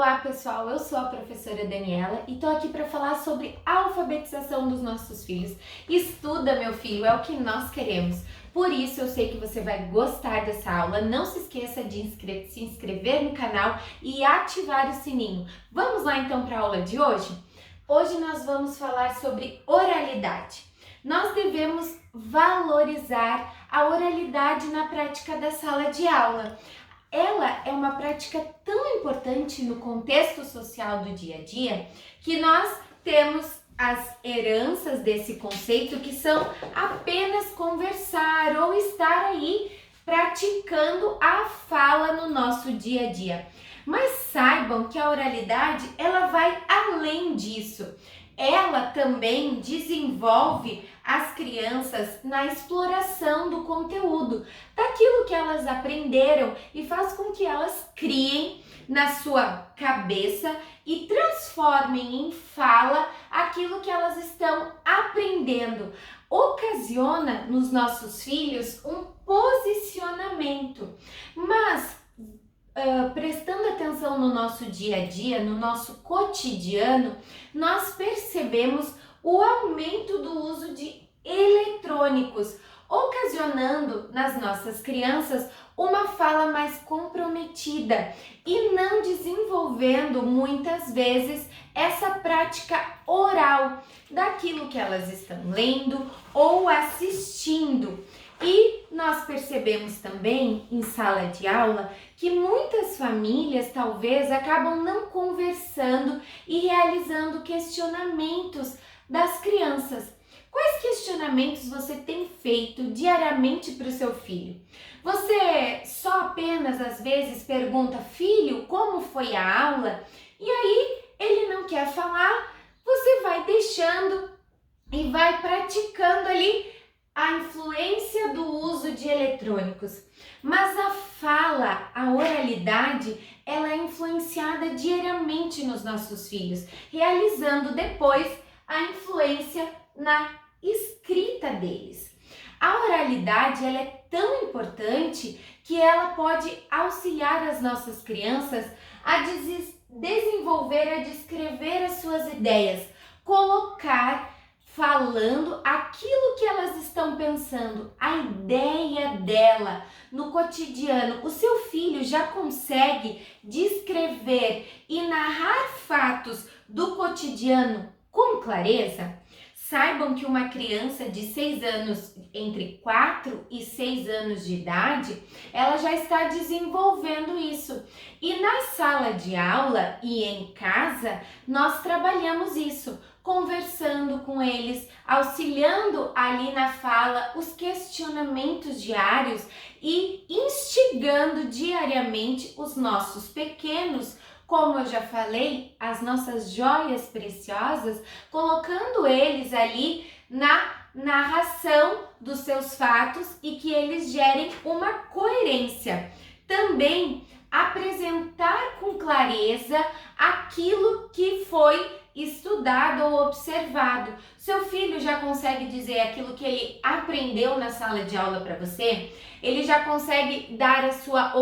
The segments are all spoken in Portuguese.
Olá pessoal, eu sou a professora Daniela e tô aqui para falar sobre a alfabetização dos nossos filhos. Estuda, meu filho, é o que nós queremos. Por isso eu sei que você vai gostar dessa aula. Não se esqueça de se inscrever no canal e ativar o sininho. Vamos lá então para a aula de hoje? Hoje nós vamos falar sobre oralidade. Nós devemos valorizar a oralidade na prática da sala de aula. Ela é uma prática tão importante no contexto social do dia a dia que nós temos as heranças desse conceito, que são apenas conversar ou estar aí praticando a fala no nosso dia a dia. Mas saibam que a oralidade, ela vai além disso. Ela também desenvolve as crianças na exploração do conteúdo, daquilo que elas aprenderam, e faz com que elas criem na sua cabeça e transformem em fala aquilo que elas estão aprendendo. Ocasiona nos nossos filhos um posicionamento, mas prestando atenção no nosso dia a dia, no nosso cotidiano, nós percebemos o aumento do uso de eletrônicos, ocasionando nas nossas crianças uma fala mais comprometida e não desenvolvendo muitas vezes essa prática oral daquilo que elas estão lendo ou assistindo. E nós percebemos também em sala de aula que muitas famílias talvez acabam não conversando e realizando questionamentos das crianças. Quais questionamentos você tem feito diariamente para o seu filho? Você só apenas às vezes pergunta: filho, como foi a aula? E aí ele não quer falar, você vai deixando e vai praticando ali a influência do uso de eletrônicos. Mas a fala, a oralidade, ela é influenciada diariamente nos nossos filhos, realizando depois a influência na escrita deles. A oralidade, ela é tão importante que ela pode auxiliar as nossas crianças a desenvolver, a descrever as suas ideias, falando aquilo que elas estão pensando, a ideia dela no cotidiano. O seu filho já consegue descrever e narrar fatos do cotidiano com clareza? Saibam que uma criança de 6 anos, entre 4 e 6 anos de idade, ela já está desenvolvendo isso. E na sala de aula e em casa, nós trabalhamos isso, conversando com eles, auxiliando ali na fala, os questionamentos diários e instigando diariamente os nossos pequenos, como eu já falei, as nossas joias preciosas, colocando eles ali na narração dos seus fatos e que eles gerem uma coerência. Também apresentar com clareza aquilo que foi estudado ou observado. Seu filho já consegue dizer aquilo que ele aprendeu na sala de aula para você? Ele já consegue dar a sua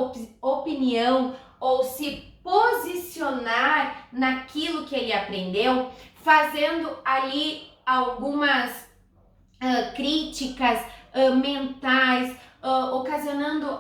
opinião ou se posicionar naquilo que ele aprendeu, fazendo ali algumas críticas mentais, ocasionando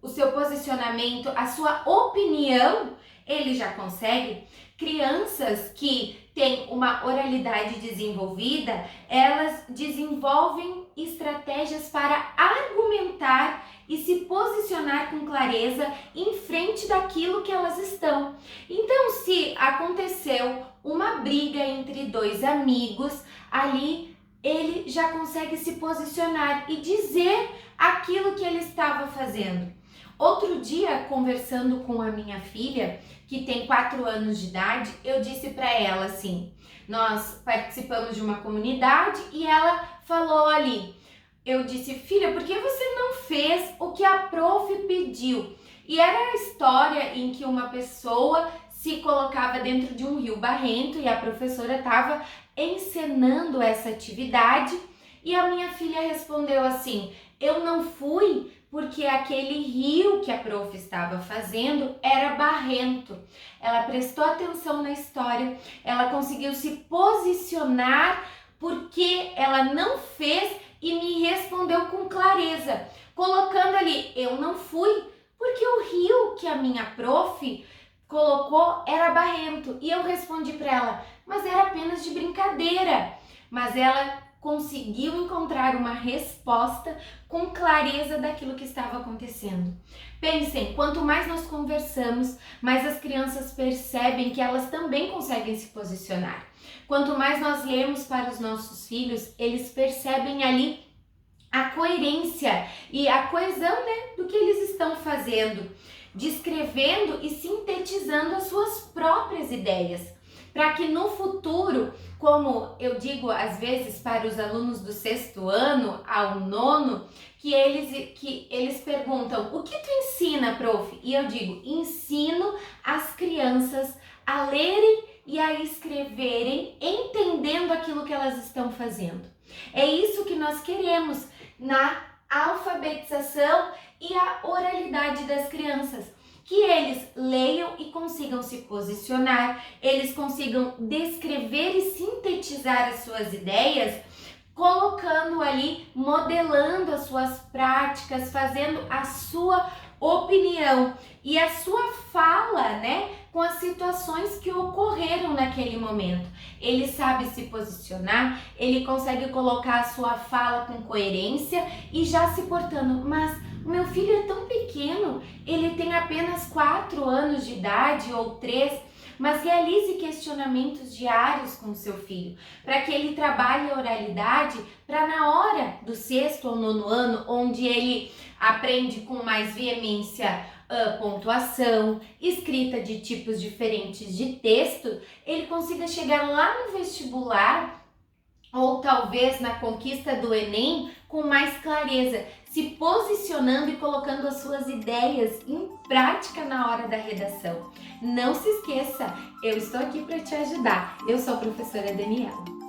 o seu posicionamento, a sua opinião? Ele já consegue? Crianças que têm uma oralidade desenvolvida, elas desenvolvem estratégias para argumentar e se posicionar com clareza em frente daquilo que elas estão. Então, se aconteceu uma briga entre dois amigos, ali ele já consegue se posicionar e dizer aquilo que ele estava fazendo. Outro dia, conversando com a minha filha, que tem 4 anos de idade, eu disse para ela assim, nós participamos de uma comunidade e ela falou ali, eu disse: filha, por que você não fez o que a prof pediu? E era a história em que uma pessoa se colocava dentro de um rio barrento e a professora estava encenando essa atividade e a minha filha respondeu assim: eu não fui porque aquele rio que a prof estava fazendo era barrento. Ela prestou atenção na história, ela conseguiu se posicionar porque ela não fez e me respondeu com clareza, colocando ali, eu não fui, porque o rio que a minha prof colocou era barrento. E eu respondi para ela, mas era apenas de brincadeira. Mas ela conseguiu encontrar uma resposta com clareza daquilo que estava acontecendo. Pensem, quanto mais nós conversamos, mais as crianças percebem que elas também conseguem se posicionar. Quanto mais nós lemos para os nossos filhos, eles percebem ali a coerência e a coesão, do que eles estão fazendo, descrevendo e sintetizando as suas próprias ideias, para que no futuro, como eu digo às vezes para os alunos do 6º ano ao 9º, que eles perguntam, o que tu ensina, prof? E eu digo, ensino as crianças a lerem e a escreverem, entendendo aquilo que elas estão fazendo. É isso que nós queremos na alfabetização e a oralidade das crianças, que eles leiam e consigam se posicionar, eles consigam descrever e sintetizar as suas ideias, colocando ali, modelando as suas práticas, fazendo a sua opinião e a sua fala, com as situações que ocorreram naquele momento. Ele sabe se posicionar, ele consegue colocar a sua fala com coerência e já se portando, mas o meu filho é tão pequeno, ele tem apenas 4 anos de idade ou 3, mas realize questionamentos diários com o seu filho, para que ele trabalhe a oralidade, para na hora do 6º ou 9º ano, onde ele aprende com mais veemência pontuação, escrita de tipos diferentes de texto, ele consiga chegar lá no vestibular ou talvez na conquista do Enem com mais clareza, se posicionando e colocando as suas ideias em prática na hora da redação. Não se esqueça, eu estou aqui para te ajudar. Eu sou a professora Daniela.